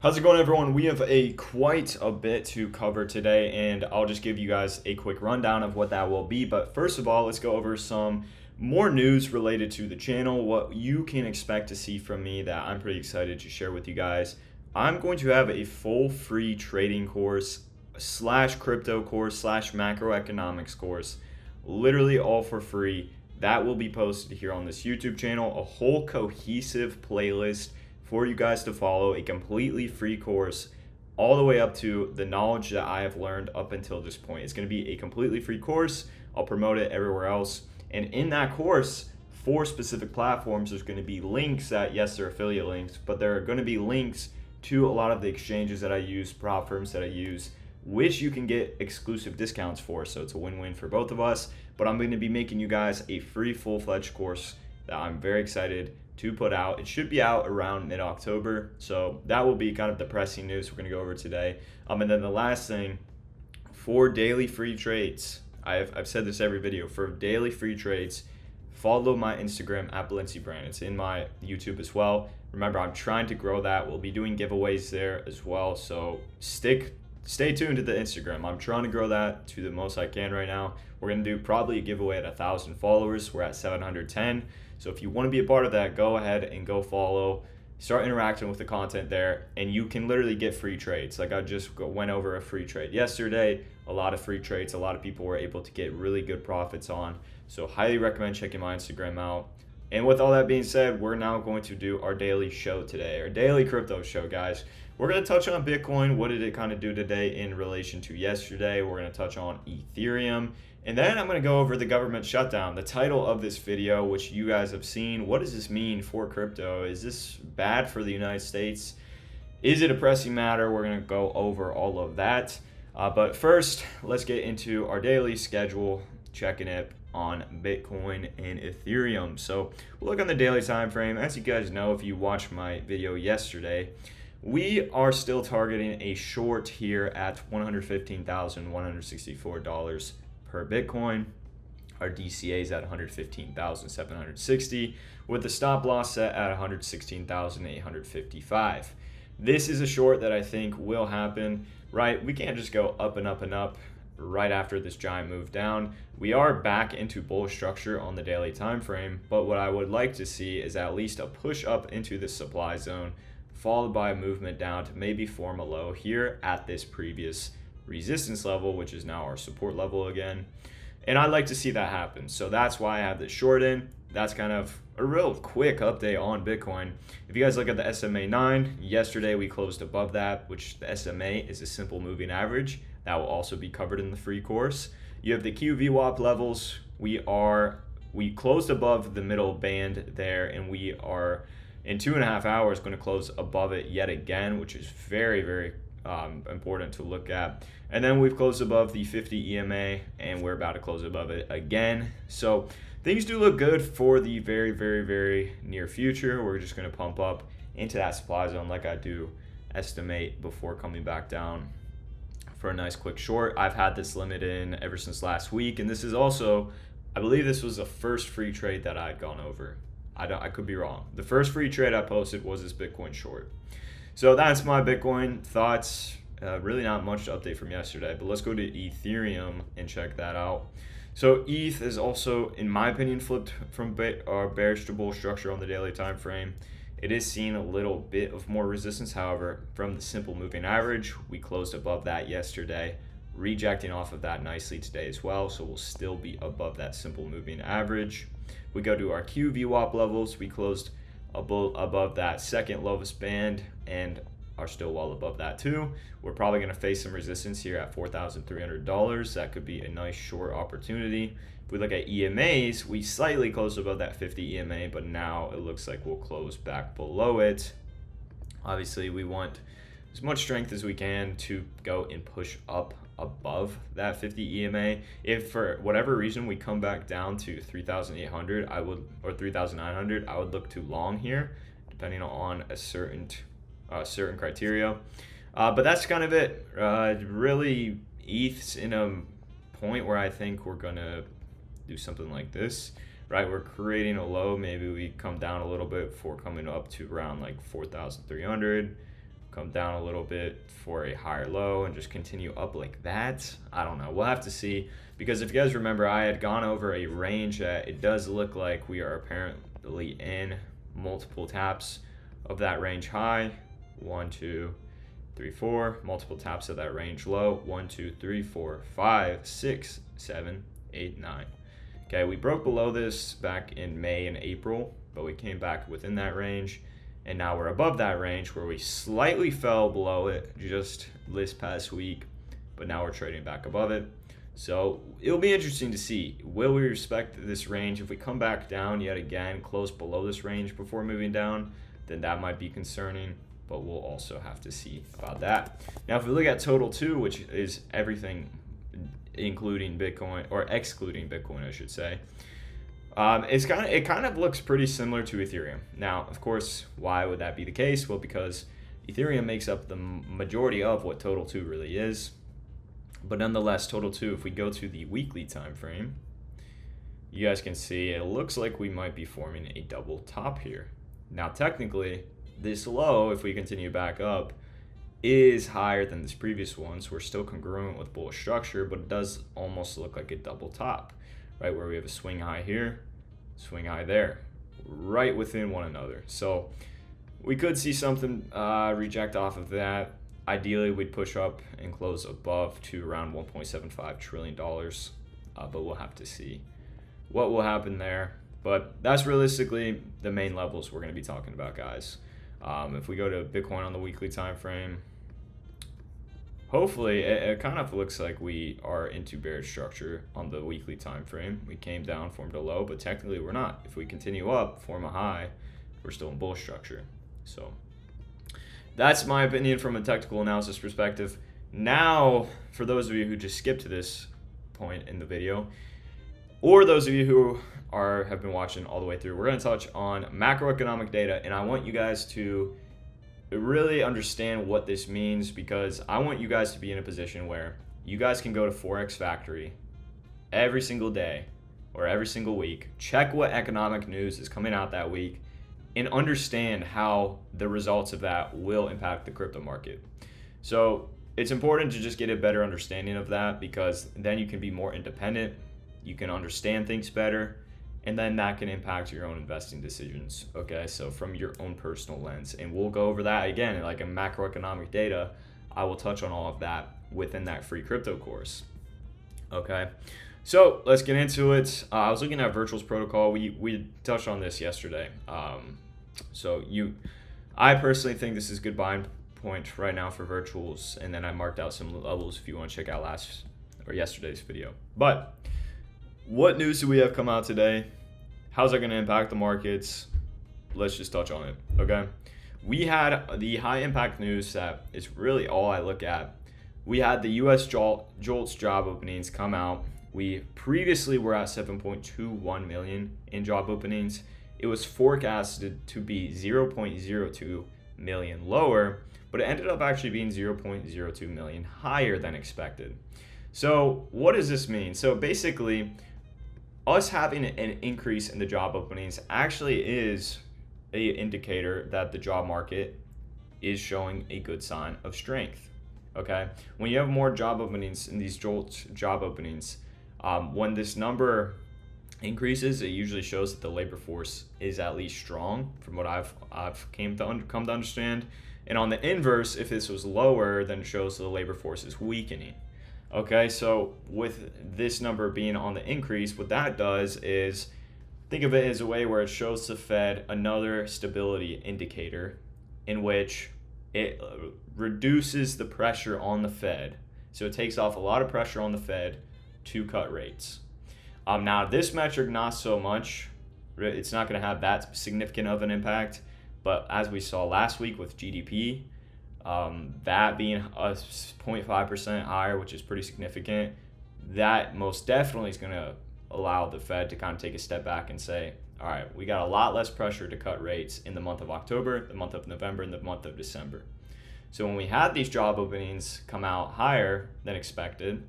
How's it going, everyone? We have quite a bit to cover today, and I'll just give you guys a quick rundown of what that will be. But first of all, let's go over some more news related to the channel, what you can expect to see from me that I'm pretty excited to share with you guys. I'm going to have a full free trading course slash crypto course slash macroeconomics course, literally all for free. That will be posted here on this YouTube channel, a whole cohesive playlist for you guys to follow, a completely free course all the way up to the knowledge that I have learned up until this point. It's going to be a completely free course. I'll promote it everywhere else. And in that course, for specific platforms, there's going to be links that, yes, they're affiliate links, but there are going to be links to a lot of the exchanges that I use, prop firms that I use, which you can get exclusive discounts for. So it's a win-win for both of us. But I'm going to be making you guys a free full-fledged course that I'm very excited to put out. It should be out around mid-October, so that will be kind of the pressing news we're going to go over today. And then the last thing, for daily free trades, I've said this every video, for daily free trades, follow my Instagram at BalencyBrand. It's in my YouTube as well. Remember, I'm trying to grow that. We'll be doing giveaways there as well, so stay tuned to the Instagram. I'm trying to grow that to the most I can right now. We're going to do probably a giveaway at 1,000 followers. We're at 710. So if you want to be a part of that, go ahead and go follow. Start interacting with the content there, and you can literally get free trades. Like I just went over a free trade yesterday. A lot of free trades. A lot of people were able to get really good profits on. So highly recommend checking my Instagram out. And with all that being said, we're now going to do our daily show today, our daily crypto show, guys. We're going to touch on Bitcoin. What did it kind of do today in relation to yesterday? We're going to touch on Ethereum. And then I'm going to go over the government shutdown, the title of this video, which you guys have seen. What does this mean for crypto? Is this bad for the United States? Is it a pressing matter? We're going to go over all of that. But first, let's get into our daily schedule, checking it on Bitcoin and Ethereum. So we'll look on the daily time frame. As you guys know, if you watched my video yesterday, we are still targeting a short here at $115,164 per Bitcoin. Our DCA is at 115,760 with the stop loss set at 116,855. This is a short that I think will happen, right? We can't just go up and up and up right after this giant move down. We are back into bullish structure on the daily time frame, but what I would like to see is at least a push up into the supply zone, followed by a movement down to maybe form a low here at this previous resistance level, which is now our support level again. And I'd like to see that happen. So that's why I have this short in. That's kind of a real quick update on Bitcoin. If you guys look at the SMA 9, yesterday we closed above that, which the SMA is a simple moving average. That will also be covered in the free course. You have the QVWAP levels. We closed above the middle band there, and we are in 2.5 hours going to close above it yet again, which is very, very important to look at. And then we've closed above the 50 EMA, and we're about to close above it again. So things do look good for the very, very, very near future. We're just going to pump up into that supply zone like I do estimate before coming back down for a nice quick short. I've had this limit in ever since last week, and this is also, I believe this was the first free trade that I'd gone over. I could be wrong. The first free trade I posted was this Bitcoin short. So that's my Bitcoin thoughts. Really not much to update from yesterday, but let's go to Ethereum and check that out. So ETH is also, in my opinion, flipped from bearish to bull structure on the daily time frame. It is seeing a little bit of more resistance. However, from the simple moving average, we closed above that yesterday, rejecting off of that nicely today as well. So we'll still be above that simple moving average. We go to our QVWAP levels. We closed above that second lowest band and are still well above that too. We're probably going to face some resistance here at $4,300. That could be a nice short opportunity. If we look at EMAs, we slightly closed above that 50 EMA, but now it looks like we'll close back below it. Obviously, we want as much strength as we can to go and push up above that 50 EMA. If for whatever reason we come back down to 3,800, or 3,900, I would look to long here, depending on a certain criteria. But that's kind of it. Really, ETH's in a point where I think we're gonna do something like this, right? We're creating a low. Maybe we come down a little bit before coming up to around like 4,300. come down a little bit for a higher low and just continue up like that. I don't know. We'll have to see, because if you guys remember, I had gone over a range that it does look like we are apparently in multiple taps of that range high. 1, 2, 3, 4. Multiple taps of that range low. 1, 2, 3, 4, 5, 6, 7, 8, 9. Okay, we broke below this back in May and April, but we came back within that range. And now we're above that range where we slightly fell below it just this past week, but now we're trading back above it. So it'll be interesting to see, will we respect this range? If we come back down yet again, close below this range before moving down, then that might be concerning, but we'll also have to see about that. Now, if we look at total 2, which is everything including Bitcoin, or excluding Bitcoin, I should say, it kind of looks pretty similar to Ethereum. Now, of course, why would that be the case? Well, because Ethereum makes up the majority of what total 2 really is. But nonetheless, total 2, if we go to the weekly time frame, you guys can see it looks like we might be forming a double top here. Now, technically, this low, if we continue back up, is higher than this previous one, so we're still congruent with bullish structure, but it does almost look like a double top, right, where we have a swing high here, swing high there, right within one another. So we could see something reject off of that. Ideally, we'd push up and close above to around $1.75 trillion, but we'll have to see what will happen there. But that's realistically the main levels we're going to be talking about, guys. If we go to Bitcoin on the weekly time frame, hopefully it kind of looks like we are into bearish structure on the weekly time frame. We came down, formed a low, but technically we're not. If we continue up, form a high, we're still in bullish structure. So that's my opinion from a technical analysis perspective. Now, for those of you who just skipped to this point in the video, or those of you who have been watching all the way through, we're going to touch on macroeconomic data, and I want you guys to really understand what this means, because I want you guys to be in a position where you guys can go to Forex Factory every single day or every single week, check what economic news is coming out that week, and understand how the results of that will impact the crypto market. So it's important to just get a better understanding of that, because then you can be more independent, you can understand things better, and then that can impact your own investing decisions, okay? So from your own personal lens, and we'll go over that again, like a macroeconomic data. I will touch on all of that within that free crypto course, okay? So let's get into it. I was looking at Virtual's protocol. We touched on this yesterday. I personally think this is a good buying point right now for Virtuals, and then I marked out some levels if you want to check out yesterday's video. But what news do we have come out today? How's that going to impact the markets? Let's just touch on it, okay? We had the high impact news that is really all I look at. We had the US JOLTS job openings come out. We previously were at 7.21 million in job openings. It was forecasted to be 0.02 million lower, but it ended up actually being 0.02 million higher than expected. So what does this mean? So basically, us having an increase in the job openings actually is an indicator that the job market is showing a good sign of strength, okay? When you have more job openings in these JOLTS job openings, when this number increases, it usually shows that the labor force is at least strong, from what I've come to understand. And on the inverse, if this was lower, then it shows that the labor force is weakening. Okay, so with this number being on the increase, what that does is think of it as a way where it shows the Fed another stability indicator in which it reduces the pressure on the Fed. So it takes off a lot of pressure on the Fed to cut rates. Now, this metric, not so much. It's not going to have that significant of an impact. But as we saw last week with GDP, that being a 0.5% higher, which is pretty significant, that most definitely is going to allow the Fed to kind of take a step back and say, all right, we got a lot less pressure to cut rates in the month of October, the month of November, and the month of December. So when we had these job openings come out higher than expected,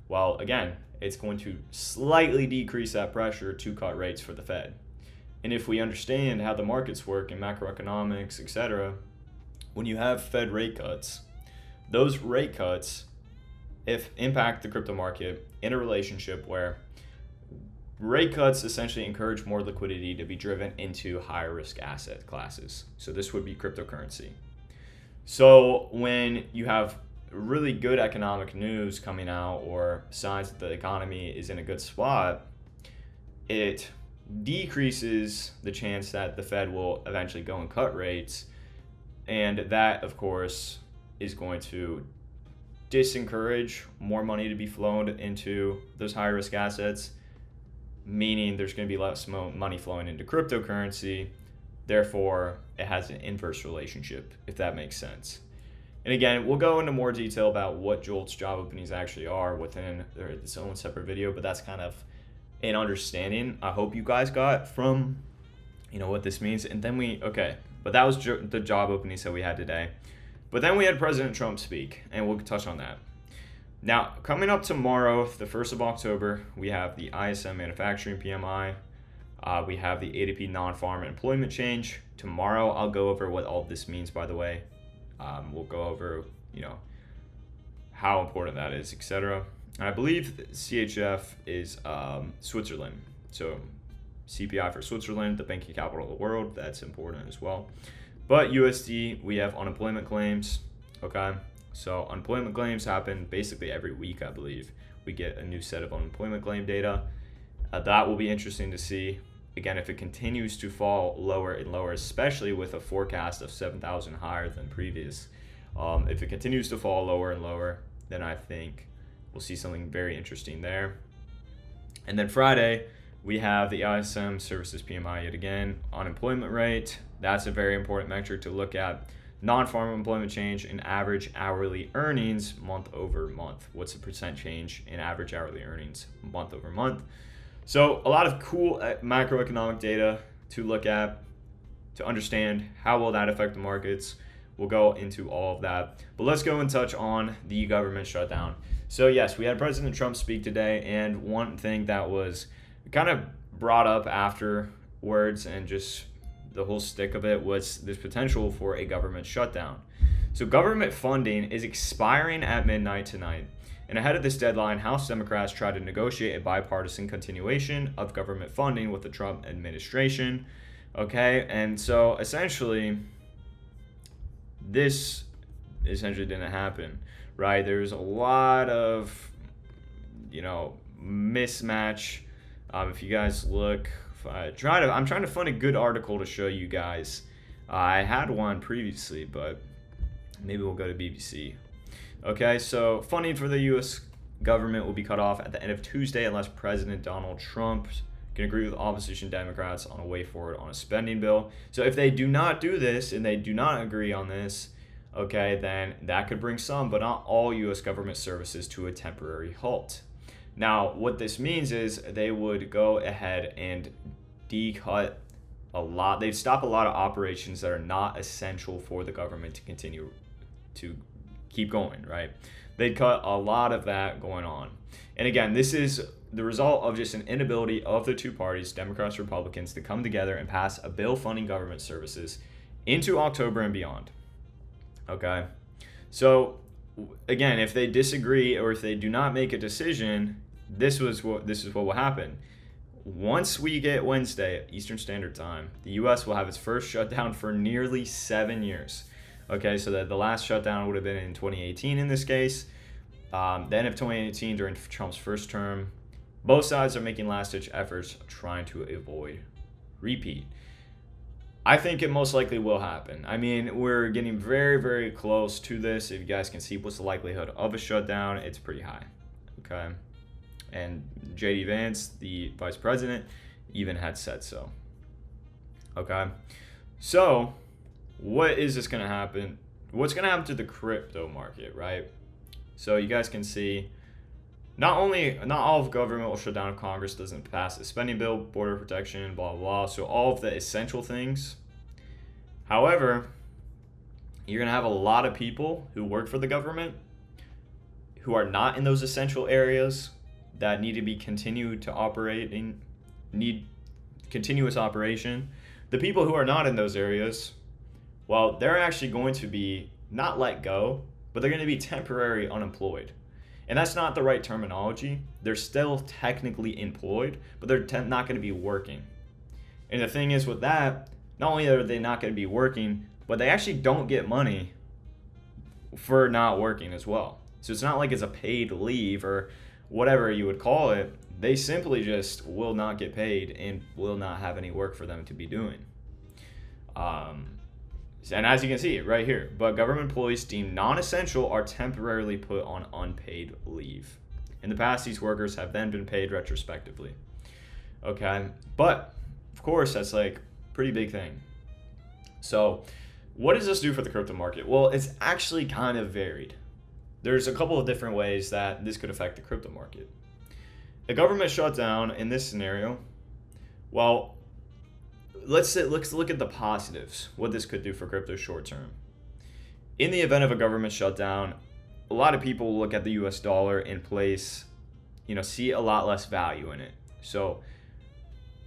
well, again, it's going to slightly decrease that pressure to cut rates for the Fed. And if we understand how the markets work and macroeconomics, etc., when you have Fed rate cuts, those rate cuts if impact the crypto market in a relationship where rate cuts essentially encourage more liquidity to be driven into higher risk asset classes. So this would be cryptocurrency. So when you have really good economic news coming out or signs that the economy is in a good spot, it decreases the chance that the Fed will eventually go and cut rates. And that, of course, is going to disencourage more money to be flown into those high risk assets, meaning there's going to be less money flowing into cryptocurrency. Therefore, it has an inverse relationship, if that makes sense. And again, we'll go into more detail about what JOLTS job openings actually are within its own separate video, but that's kind of an understanding I hope you guys got from, what this means. And then but that was the job openings that we had today. But then we had President Trump speak, and we'll touch on that. Now, coming up tomorrow, the 1st of October, we have the ISM manufacturing PMI. We have the ADP non-farm employment change. Tomorrow, I'll go over what all this means, by the way. We'll go over, how important that is, etc. And I believe CHF is Switzerland. So CPI for Switzerland, the banking capital of the world, that's important as well. But USD, we have unemployment claims, okay? So unemployment claims happen basically every week, I believe. We get a new set of unemployment claim data. That will be interesting to see. Again, if it continues to fall lower and lower, especially with a forecast of 7,000 higher than previous, if it continues to fall lower and lower, then I think we'll see something very interesting there. And then Friday, we have the ISM services PMI yet again. Unemployment rate, that's a very important metric to look at. Non-farm employment change in average hourly earnings month over month. What's the percent change in average hourly earnings month over month? So a lot of cool macroeconomic data to look at, to understand how will that affect the markets. We'll go into all of that. But let's go and touch on the government shutdown. So yes, we had President Trump speak today, and one thing that was kind of brought up afterwards and just the whole stick of it was this potential for a government shutdown. So government funding is expiring at midnight tonight. And ahead of this deadline, House Democrats tried to negotiate a bipartisan continuation of government funding with the Trump administration. Okay, and so essentially, this essentially didn't happen, right? There's a lot of, mismatch. If you guys look, I'm trying to find a good article to show you guys. I had one previously, but maybe we'll go to BBC. Okay, so funding for the U.S. government will be cut off at the end of Tuesday unless President Donald Trump can agree with opposition Democrats on a way forward on a spending bill. So if they do not do this and they do not agree on this, okay, then that could bring some, but not all U.S. government services to a temporary halt. Now, what this means is they would go ahead and de-cut a lot. They'd stop a lot of operations that are not essential for the government to continue to keep going, right? They'd cut a lot of that going on. And again, this is the result of just an inability of the two parties, Democrats and Republicans, to come together and pass a bill funding government services into October and beyond. Okay? So again, if they disagree or if they do not make a decision, this is what will happen. Once we get Wednesday, Eastern Standard Time, the U.S. will have its first shutdown for nearly 7 years. Okay, so the last shutdown would have been in 2018 in this case. Then of 2018 during Trump's first term. Both sides are making last-ditch efforts trying to avoid repeat. I think it most likely will happen. I mean, we're getting very, very close to this. If you guys can see what's the likelihood of a shutdown, it's pretty high. Okay. And J.D. Vance, the vice president, even had said so. Okay. So what is this going to happen? What's going to happen to the crypto market, right? So you guys can see not all of government will shut down if Congress doesn't pass a spending bill, border protection, blah, blah, blah. So all of the essential things. However, you're going to have a lot of people who work for the government who are not in those essential areas that need to be continued to operating, need continuous operation. The people who are not in those areas Well, they're actually going to be not let go, but they're going to be temporarily unemployed. And that's not the right terminology. They're still technically employed, but they're not going to be working. And the thing is with that, not only are they not going to be working, but they actually don't get money for not working as well. So it's not like it's a paid leave or whatever you would call it. They simply just will not get paid and will not have any work for them to be doing. And as you can see right here, but government employees deemed non-essential are temporarily put on unpaid leave. In the past, these workers have then been paid retrospectively. Okay, but of course, that's like a pretty big thing. So what does this do for the crypto market? Well, it's actually kind of varied. There's a couple of different ways that this could affect the crypto market. A government shutdown in this scenario, well, let's look at the positives, what this could do for crypto short term. In the event of a government shutdown, a lot of people look at the US dollar in place, see a lot less value in it. So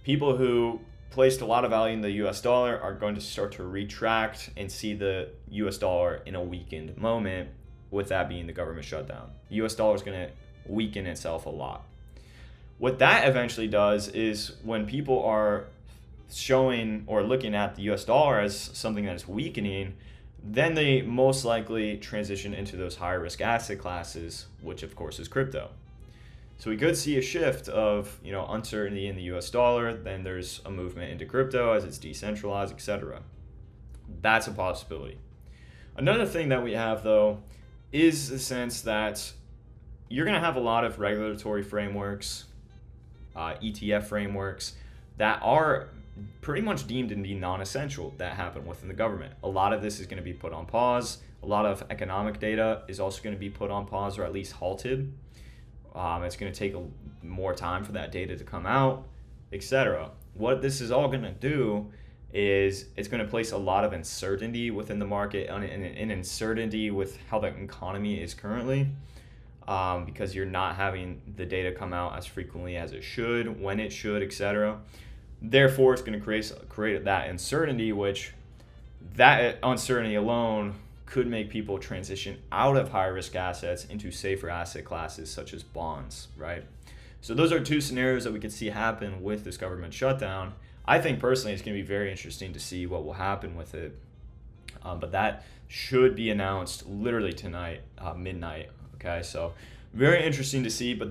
people who placed a lot of value in the US dollar are going to start to retract and see the US dollar in a weakened moment, with that being the government shutdown. The US dollar is going to weaken itself a lot. What that eventually does is when people are showing or looking at the US dollar as something that is weakening, then they most likely transition into those higher risk asset classes, which of course is crypto. So we could see a shift of uncertainty in the US dollar, then there's a movement into crypto as it's decentralized, etc. That's a possibility. Another thing that we have though is the sense that you're going to have a lot of regulatory frameworks, ETF frameworks that are pretty much deemed to be non-essential that happen within the government. A lot of this is going to be put on pause. A lot of economic data is also going to be put on pause or at least halted. It's going to take more time for that data to come out, etc. What this is all going to do is it's going to place a lot of uncertainty within the market and uncertainty with how the economy is currently, because you're not having the data come out as frequently as it should, when it should, etc. Therefore, it's going to create that uncertainty, which that uncertainty alone could make people transition out of high risk assets into safer asset classes such as bonds, right? So those are two scenarios that we could see happen with this government shutdown. I think personally it's going to be very interesting to see what will happen with it. But that should be announced literally tonight, midnight. Okay, so very interesting to see. But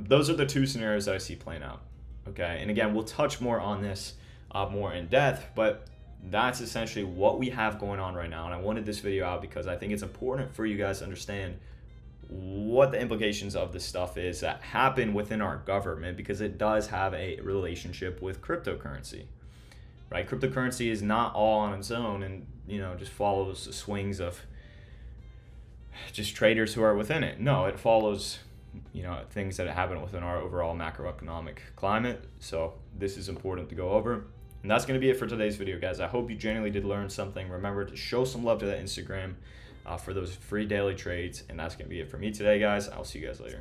those are the two scenarios that I see playing out. Okay, and again, we'll touch more on this more in depth, but that's essentially what we have going on right now. And I wanted this video out because I think it's important for you guys to understand what the implications of this stuff is that happen within our government, because it does have a relationship with cryptocurrency, right? Cryptocurrency is not all on its own and just follows the swings of just traders who are within it. No, it follows things that happen within our overall macroeconomic climate. So this is important to go over. And that's going to be it for today's video, guys. I hope you genuinely did learn something. Remember to show some love to that Instagram for those free daily trades. And that's going to be it for me today, guys. I'll see you guys later.